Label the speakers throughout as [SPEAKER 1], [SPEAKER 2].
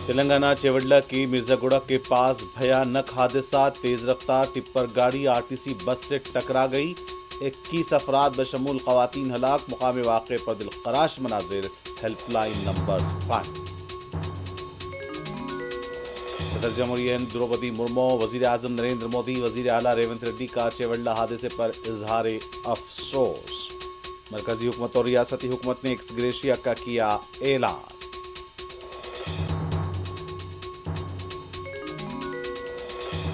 [SPEAKER 1] तेलंगाना चेवडला की मिर्जागुड़ा के पास भयानक हादसा। तेज रफ्तार टिप्पर गाड़ी आरटीसी बस से टकरा गई। 21 अफराद बशमूल खवातीन हलाक। मुकाम वाक़े पर दिलखराश मनाजिर। Helpline numbers file. सदर जमहूरिया द्रौपदी मुर्मू, वजीर आजम नरेंद्र मोदी, वजीर आला रेवंत रेड्डी का चेवडला हादसे पर इजहार अफसोस। मरकजी हुकूमत और रियासती हुकूमत ने एक्स ग्रेशिया का किया ऐलान।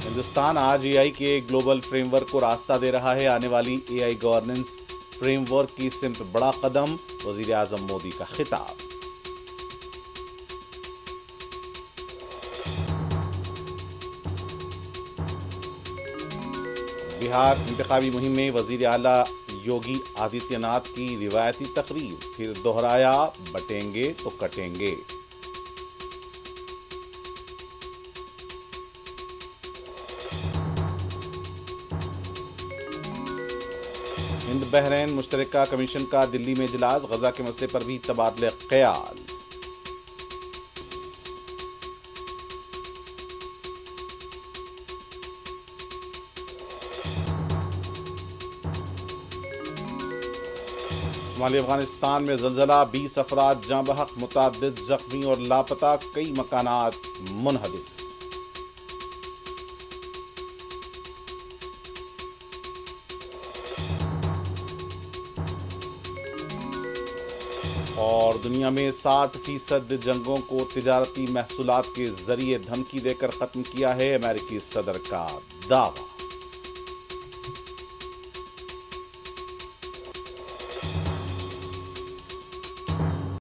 [SPEAKER 1] हिंदुस्तान आज एआई के ग्लोबल फ्रेमवर्क को रास्ता दे रहा है। आने वाली एआई गवर्नेंस फ्रेमवर्क की सिमत बड़ा कदम। वजीर आजम मोदी का खिताब। बिहार इंतखाबी मुहिम में वजीर आला योगी आदित्यनाथ की रिवायती तकरीर। फिर दोहराया, बटेंगे तो कटेंगे। हिंद बहरैन मुश्तरका कमीशन का दिल्ली में इजलास। गजा के मसले पर भी तबादले ख्याल। शुमाली अफगानिस्तान में ज़लज़ला। 20 अफराद जाँ बहक, मुतअद्दिद जख्मी और लापता। कई मकानात मुनहदिम। और दुनिया में 60% जंगों को तिजारती महसूलात के जरिए धमकी देकर खत्म किया है अमेरिकी सदर का दावा।